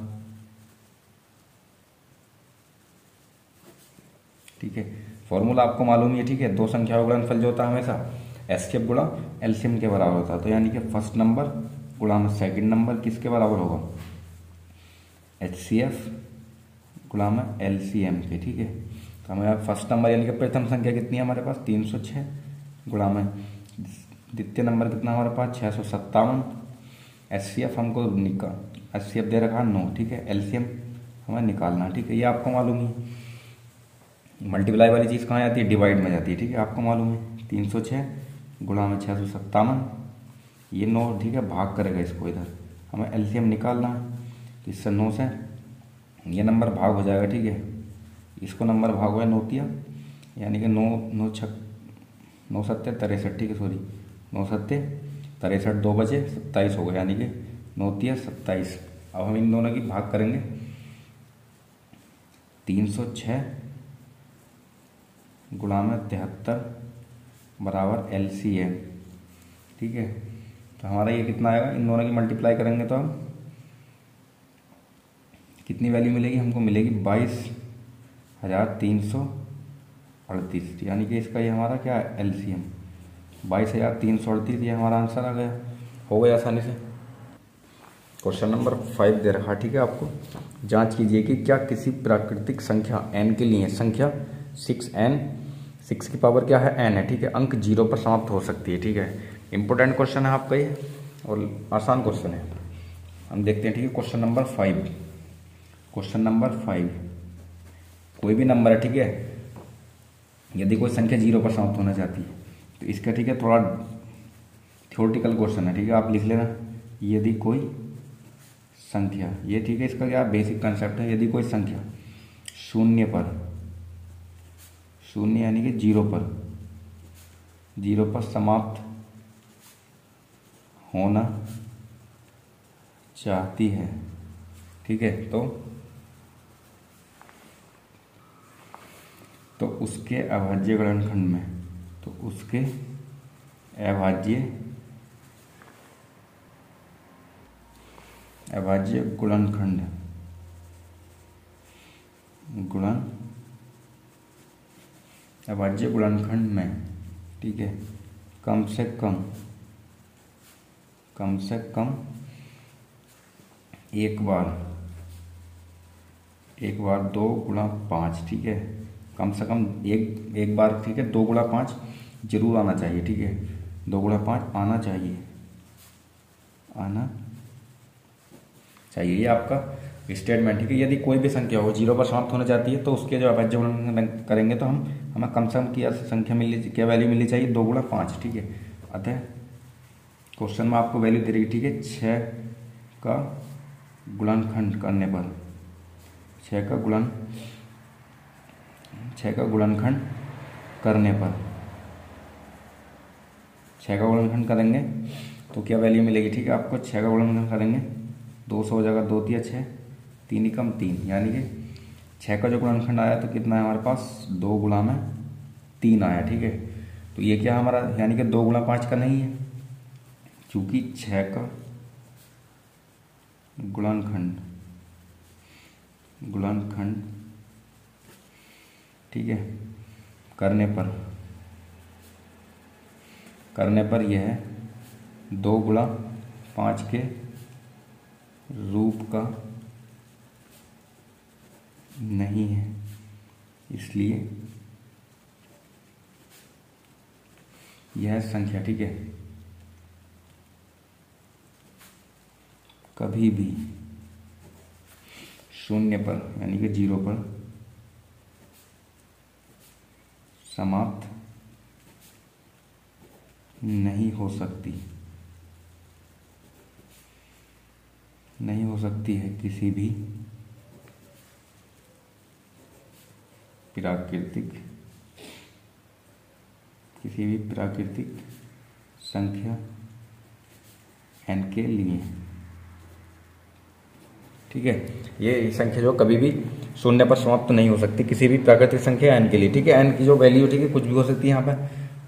ठीक है, फॉर्मूला आपको मालूम है, ठीक है। 2 संख्या का गुणनफल जो होता है हमेशा एचसीएफ गुणा एलसीएम के बराबर होता है। तो यानी कि फर्स्ट नंबर गुणा में सेकंड नंबर किसके बराबर होगा, एचसीएफ गुणा में एलसीएम के, ठीक है। तो हमें फर्स्ट नंबर यानी कि प्रथम संख्या कितनी है हमारे पास 306 गुणा में द्वितीय नंबर कितना हमारे पास 657, एचसीएफ हमको एचसीएफ दे रखा 9, ठीक है। एलसीएम हमें निकालना, ठीक है। ये आपको मालूम ही, मल्टीप्लाई वाली चीज़ कहाँ जाती है, डिवाइड में जाती है, ठीक है, आपको मालूम है। 306 गुणा में 657, ये 9, ठीक है, भाग करेगा इसको, इधर हमें एलसीएम निकालना है। तो इससे 9 से ये नंबर भाग हो जाएगा, ठीक है। इसको नंबर भाग हुआ 9 तिया, यानी कि 9 सत्ते 63, ठीक है, सॉरी 9 सत्ते 63, 2 बचे 27 हो गए, यानी कि 9 तिया 27। अब हम इन दोनों की भाग करेंगे 306 गुणा में 73 बराबर LCM। ठीक है, तो हमारा ये कितना आएगा, इन दोनों की मल्टीप्लाई करेंगे तो हम कितनी वैल्यू मिलेगी, हमको मिलेगी 22,338, यानी कि इसका ये हमारा क्या है LCM 22,338, ये हमारा आंसर आ गया। हो गया आसानी से। क्वेश्चन नंबर 5 दे रखा, ठीक है आपको, जांच कीजिए कि क्या किसी प्राकृतिक संख्या n के लिए संख्या 6n 6 की पावर क्या है n है, ठीक है, अंक 0 पर समाप्त हो सकती है। ठीक है, इंपॉर्टेंट क्वेश्चन है आपका ये और आसान क्वेश्चन है। हम देखते हैं, ठीक है, क्वेश्चन नंबर 5। क्वेश्चन नंबर 5, कोई भी नंबर है, ठीक है, यदि कोई संख्या 0 पर समाप्त होना चाहती है तो इसका, ठीक है, थोड़ा थ्योरेटिकल क्वेश्चन है, ठीक है, आप लिख लेना। यदि कोई संख्या, ये ठीक है, इसका क्या बेसिक कंसेप्ट है, यदि कोई संख्या शून्य पर, शून्य यानी कि 0 पर समाप्त होना चाहती है, ठीक है, तो उसके अभाज्य गुणनखंड में, तो उसके अभाज्य गुणनखंड अभाज्य गुणनखंड में, ठीक है, कम से कम एक बार 2 गुणा 5, ठीक है, कम से कम एक बार, ठीक है, 2 गुणा 5 जरूर आना चाहिए, ठीक है, 2 गुणा 5 आना चाहिए, ये आपका स्टेटमेंट, ठीक है। यदि कोई भी संख्या हो 0 पर समाप्त होना चाहती है तो उसके जो अभाज्य गुणन करेंगे तो हमें कम से कम क्या वैल्यू मिलनी चाहिए, 2 गुणा 5, ठीक है। अतः क्वेश्चन में आपको वैल्यू दे रही है, ठीक है, 6 का गुणनखंड करने पर, 6 का गुणनखंड करेंगे तो क्या वैल्यू मिलेगी, ठीक है, आपको 6 का गुणनखंड करेंगे 200 हो जाएगा, 2 तिया 6, 3 एकम 3, यानी कि 6 का जो गुणनखंड आया तो कितना है हमारे पास, 2 गुणा में 3 आया, ठीक है। तो ये क्या हमारा, यानी कि 2 गुणा 5 का नहीं है, क्योंकि 6 का गुणनखंड, ठीक है, करने पर यह 2 गुणा 5 के रूप का नहीं है, इसलिए यह संख्या, ठीक है, कभी भी शून्य पर यानी कि 0 पर समाप्त नहीं हो सकती है किसी भी प्राकृतिक संख्या n के लिए, ठीक है। ये संख्या जो कभी भी शून्य पर समाप्त नहीं हो सकती किसी भी प्राकृतिक संख्या n के लिए, ठीक है। n की जो वैल्यू, ठीक है, कुछ भी हो सकती है यहाँ पे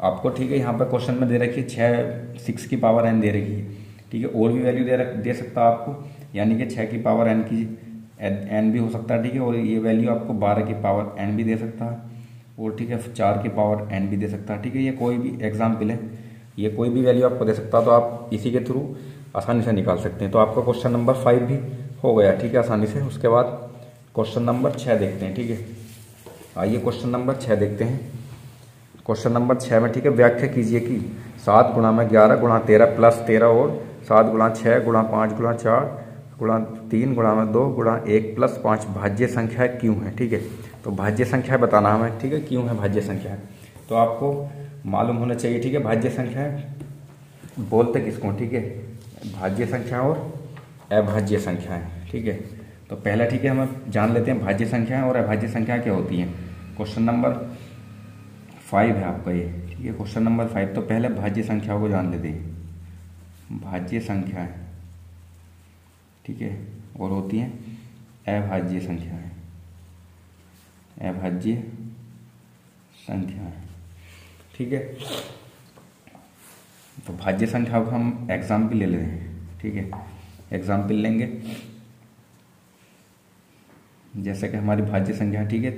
आपको, ठीक है, यहाँ पे क्वेश्चन में दे रखी है 6 की पावर n दे रखी है, ठीक है, और भी वैल्यू दे सकता है आपको, यानी कि 6 की पावर n भी हो सकता है, ठीक है, और ये वैल्यू आपको 12 की पावर n भी दे सकता है, और ठीक है 4 की पावर n भी दे सकता है, ठीक है। ये कोई भी एग्जाम्पल है, ये कोई भी वैल्यू आपको दे सकता है, तो आप इसी के थ्रू आसानी से निकाल सकते हैं। तो आपका क्वेश्चन नंबर 5 भी हो गया, ठीक है, आसानी से। उसके बाद क्वेश्चन नंबर 6 देखते हैं, ठीक है। आइए क्वेश्चन नंबर 6 देखते हैं। क्वेश्चन नंबर 6 में, ठीक है, व्याख्या कीजिए कि 7 गुणा में 11 गुणा 13 प्लस 13 और 7 गुणा 6 गुणा 5 गुणा 4 गुणा 3 गुणा में 2 गुणा 1 प्लस 5 भाज्य संख्या क्यों है, ठीक है। तो भाज्य संख्या बताना हमें, ठीक है, क्यों है भाज्य संख्या, तो आपको मालूम होना चाहिए, ठीक है। भाज्य संख्या बोलते किसको, ठीक है, भाज्य संख्या और अभाज्य संख्या है, ठीक है। तो पहला, ठीक है, हम जान लेते हैं भाज्य संख्या और अभाज्य संख्या क्या होती है। क्वेश्चन नंबर 5 है आपका ये, ठीक है, क्वेश्चन नंबर 5। तो पहले भाज्य संख्याओं को जान लेते हैं। भाज्य संख्या है, ठीक है, और होती हैं अभाज्य संख्याएं, अभाज्य संख्या है। ठीक है, तो भाज्य संख्या को हम एग्जाम्पल ले लेते हैं। ठीक है, एग्जाम्पल लेंगे, जैसे कि हमारी भाज्य संख्या ठीक है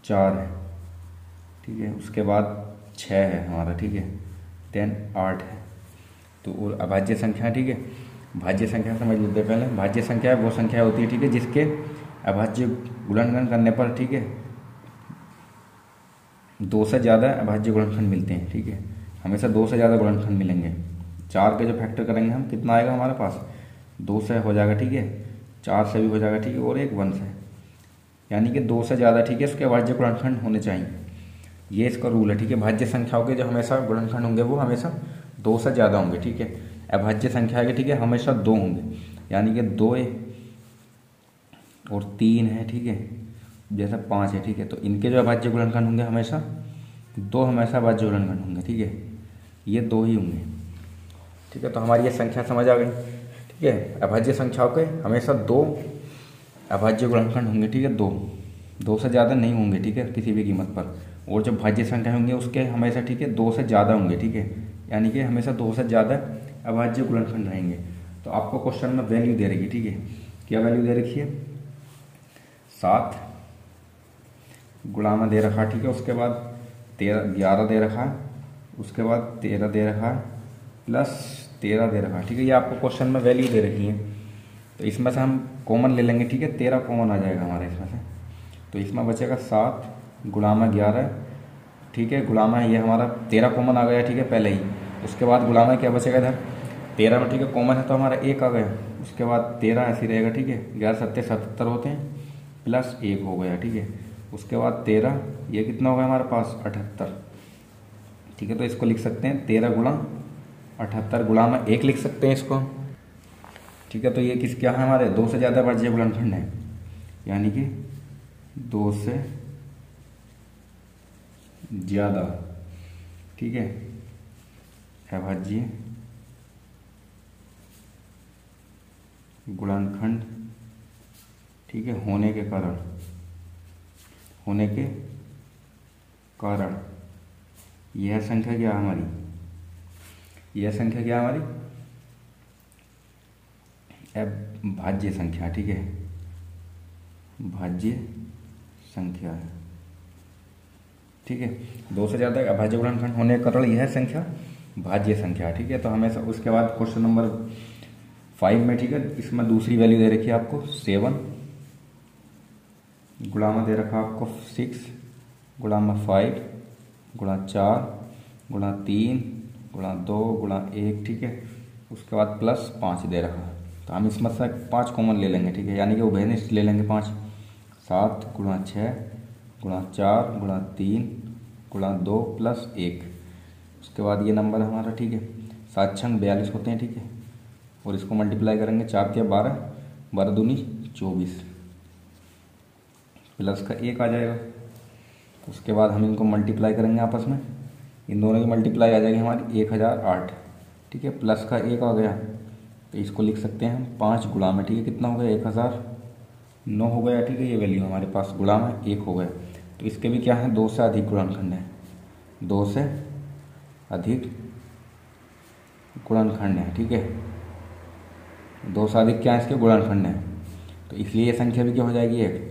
4 है। ठीक है, उसके बाद 6 है हमारा। ठीक है, देन 8 है। तो और अभाज्य संख्या ठीक है, भाज्य संख्या समझ लेते हैं पहले। भाज्य संख्या वो संख्या होती है ठीक है जिसके अभाज्य गुणनखंड करने पर ठीक है 2 से ज़्यादा अभाज्य गुणनखंड मिलते हैं। ठीक है, हमेशा 2 से ज़्यादा गुणनखंड मिलेंगे। 4 के जो फैक्टर करेंगे हम, कितना आएगा हमारे पास, 2 से हो जाएगा। ठीक है, 4 से भी हो जाएगा। ठीक है, और एक 1 से, यानी कि 2 से ज़्यादा ठीक है उसके अभाज्य गुणनखंड होने चाहिए। ये इसका रूल है। ठीक है, भाज्य संख्याओं के जो हमेशा गुणनखंड होंगे वो हमेशा 2 से ज़्यादा होंगे। ठीक है, अभाज्य संख्या के ठीक है हमेशा 2 होंगे, यानी कि 2 और 3 है। ठीक है, जैसा 5 है। ठीक है, तो इनके जो अभाज्य गुणनखंड होंगे हमेशा 2, हमेशा अभाज्य गुणनखंड होंगे। ठीक है, ये 2 ही होंगे। ठीक है, तो हमारी ये संख्या समझ आ गई। ठीक है, अभाज्य संख्याओं के हमेशा 2 अभाज्य गुणनखंड होंगे। ठीक है, 2 से ज़्यादा नहीं होंगे। ठीक है, किसी भी कीमत पर। और जो भाज्य संख्या होंगे उसके हमेशा ठीक है 2 से ज़्यादा होंगे। ठीक है, यानी कि हमेशा 2 से ज़्यादा अभाज्य गुणनखंड रहेंगे। तो आपको क्वेश्चन में वैल्यू दे रखी। ठीक है, क्या वैल्यू दे रखी है, 7 गुणा में दे रखा। ठीक है, उसके बाद 11 दे रखा है, उसके बाद 13 दे रखा है, प्लस 13 दे रखा है। ठीक है, ये आपको क्वेश्चन में वैल्यू दे रखी है। तो इसमें से हम कॉमन ले लेंगे। ठीक है, 13 कॉमन आ जाएगा हमारे इसमें से। तो इसमें बचेगा 7 गुणा में 11। ठीक है, गुणा में ये हमारा 13 कॉमन आ गया। ठीक है, पहले ही। उसके बाद गुणा में क्या बचेगा इधर, 13 में ठीक है कॉमन है तो हमारा 1 आ गया। उसके बाद 13 ऐसे रहेगा। ठीक है, 11 7 77 होते हैं, प्लस 1 हो गया। ठीक है, उसके बाद 13, ये कितना होगा हमारे पास, 78। ठीक है, तो इसको लिख सकते हैं 13 गुणा 78 गुणा में 1 लिख सकते हैं इसको। ठीक है, तो ये किस क्या है हमारे 2 से ज़्यादा अभाज्य गुणनखंड है, यानी कि 2 से ज़्यादा। ठीक है, अभाज्य गुणनखंड ठीक है होने के कारण यह संख्या क्या हमारी, यह संख्या क्या हमारी भाज्य संख्या। ठीक है, भाज्य संख्या है। ठीक है, 2 से ज़्यादा अभाज्य गुणनखंड होने के कारण यह संख्या भाज्य संख्या। ठीक है, तो हमें उसके बाद क्वेश्चन नंबर 5 में ठीक है इसमें दूसरी वैल्यू दे रखी है आपको 7 गुणा में दे रखा आपको 6 गुणा में 5 गुणा 4 गुणा 3 गुणा 2 गुणा 1। ठीक है, उसके बाद प्लस 5 दे रखा। तो हम इसमें से 5 कॉमन ले लेंगे। ठीक है, यानी कि उभयनिष्ठ ले लेंगे 5। 7 गुणा 6 गुणा 4 गुणा 3 गुणा 2 प्लस 1। उसके बाद ये नंबर हमारा ठीक है 7 छंग 42 होते हैं। ठीक है, और इसको मल्टीप्लाई करेंगे 4 के 12 12 दूनी 24 प्लस का 1 आ जाएगा। उसके बाद हम इनको मल्टीप्लाई करेंगे आपस में, इन दोनों की मल्टीप्लाई आ जाएगी हमारी 1008। ठीक है, प्लस का 1 आ गया, तो इसको लिख सकते हैं हम 5 गुणा में। ठीक है, कितना हो गया 1009 हो गया। ठीक है, ये वैल्यू हमारे पास गुणा में 1 हो गया। तो इसके भी क्या है 2 से अधिक गुणनखंड है, 2 से अधिक गुणनखंड है। ठीक है, 2 से अधिक क्या है इसके गुणनखंड है, तो इसलिए यह संख्या भी क्या हो जाएगी 1,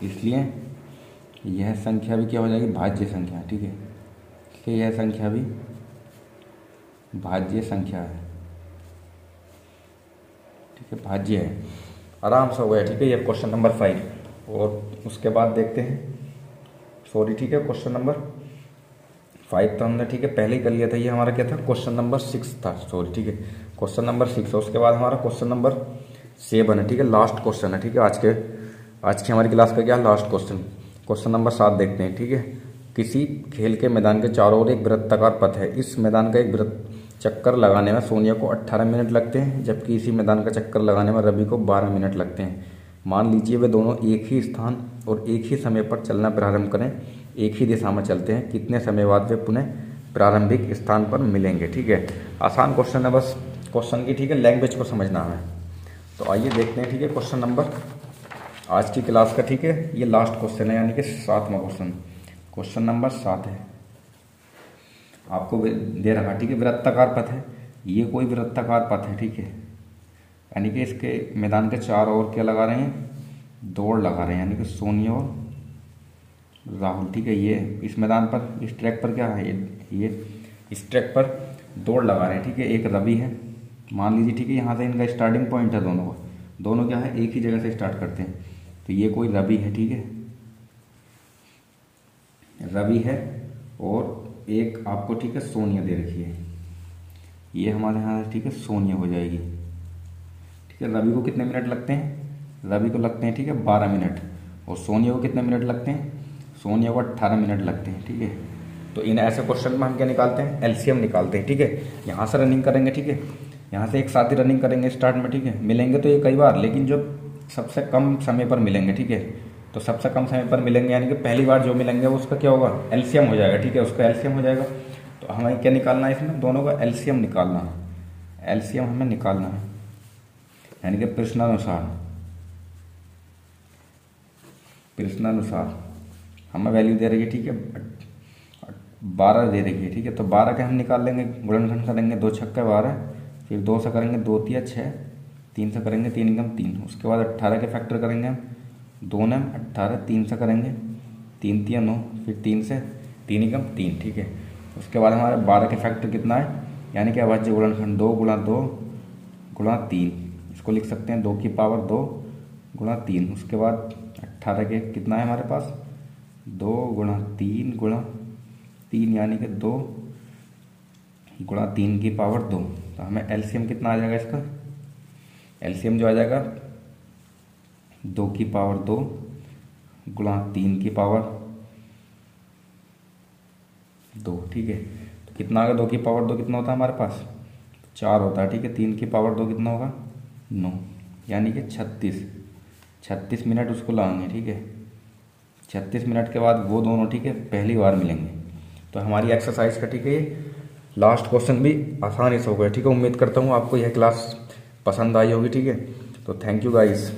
इसलिए यह संख्या भी क्या हो जाएगी भाज्य संख्या। ठीक है, इसलिए यह संख्या भी भाज्य संख्या है। ठीक है, भाज्य है, आराम से हो गया। ठीक है, यह क्वेश्चन नंबर 5। और उसके बाद देखते हैं ठीक है क्वेश्चन नंबर 5 तो हमने ठीक है पहले ही कर लिया था। ये हमारा क्या था क्वेश्चन नंबर 6 था। ठीक है, क्वेश्चन नंबर 6 है। उसके बाद हमारा क्वेश्चन नंबर 7 है। ठीक है, लास्ट क्वेश्चन है। ठीक है, आज की हमारी क्लास का क्या लास्ट क्वेश्चन नंबर 7 देखते हैं। ठीक है, किसी खेल के मैदान के चारों ओर एक वृत्ताकार पथ है। इस मैदान का एक वृत्त चक्कर लगाने में सोनिया को 18 मिनट लगते हैं, जबकि इसी मैदान का चक्कर लगाने में रवि को 12 मिनट लगते हैं। मान लीजिए वे दोनों एक ही स्थान और एक ही समय पर चलना प्रारंभ करें, एक ही दिशा में चलते हैं, कितने समय बाद वे पुनः प्रारंभिक स्थान पर मिलेंगे। ठीक है, आसान क्वेश्चन है, बस क्वेश्चन की ठीक है लैंग्वेज को समझना है। तो आइए देखते हैं। ठीक है, क्वेश्चन नंबर आज की क्लास का, ठीक है, ये लास्ट क्वेश्चन है, यानी कि 7वां क्वेश्चन, क्वेश्चन नंबर 7 है। आपको दे रखा, ठीक है, वृत्ताकार पथ है, ये कोई वृत्ताकार पथ है, ठीक है, यानी कि इसके मैदान के चारों ओर क्या लगा रहे हैं, दौड़ लगा रहे हैं, यानी कि सोनिया और राहुल, ठीक है। ये इस मैदान पर, इस ट्रैक पर क्या है, ये इस ट्रैक पर दौड़ लगा रहे हैं, ठीक है। एक रवि है, मान लीजिए, ठीक है, यहाँ से इनका स्टार्टिंग पॉइंट है दोनों का, दोनों क्या है, एक ही जगह से स्टार्ट करते हैं। तो ये कोई रवि है, ठीक है, रवि है, और एक आपको, ठीक है, सोनिया दे रखी है, ये हमारे यहाँ, ठीक है, सोनिया हो जाएगी, ठीक है। रवि को कितने मिनट लगते हैं, रवि को लगते हैं, ठीक है, 12 मिनट, और सोनिया को कितने मिनट लगते हैं, सोनिया को 18 मिनट लगते हैं, ठीक है। तो इन ऐसे क्वेश्चन में हम क्या निकालते हैं, एलसीएम निकालते हैं, ठीक है। यहाँ से रनिंग करेंगे, ठीक है, यहाँ से एक साथ ही रनिंग करेंगे स्टार्ट में, ठीक है। मिलेंगे तो ये कई बार, लेकिन जो सबसे कम समय पर मिलेंगे, ठीक है, तो सबसे कम समय पर मिलेंगे, यानी कि पहली बार जो मिलेंगे वो उसका क्या होगा, एलसीएम हो जाएगा, ठीक है, उसका एलसीएम हो जाएगा। तो हमें क्या निकालना है, इसमें दोनों का एलसीएम निकालना है, एलसीएम हमें निकालना है, यानी कि प्रश्नानुसार हमें वैल्यू दे रही है, ठीक है, 12 दे रही है, ठीक है। तो 12 के हम निकाल लेंगे, गुणनखंड करेंगे, 2 छक्के 12, फिर 2 से करेंगे 2 तिया 6, 3 से करेंगे 3 एकम 3, उसके बाद 18 के फैक्टर करेंगे हम, 2 नम 18, 3 से करेंगे 3 तिया 9, फिर 3 से 3 एकम 3, ठीक है। उसके बाद हमारे 12 के फैक्टर कितना है, यानी कि अभाज्य गुणनखंड 2 गुणा 2 गुणा 3, इसको लिख सकते हैं 2 की पावर 2 गुणा 3। उसके बाद 18 के कितना है हमारे पास, 2 गुणा 3 गुणा 3, यानी कि 2 गुणा 3 की पावर 2। तो हमें एलसीएम कितना आ जाएगा इसका, एलसीएम जो आ जाएगा 2 की पावर 2 गुणा 3 की पावर 2, ठीक है। तो कितना आ गया, 2 की पावर 2 कितना होता है हमारे पास, 4 होता है, ठीक है। 3 की पावर 2 कितना होगा, 9, यानी कि 36 मिनट उसको लगाएंगे, ठीक है। 36 मिनट के बाद वो दोनों, ठीक है, पहली बार मिलेंगे। तो हमारी एक्सरसाइज का, ठीक है, ये लास्ट क्वेश्चन भी आसानी से हो गया, ठीक है। उम्मीद करता हूँ आपको यह क्लास पसंद आई होगी, ठीक है। तो थैंक यू गाइस।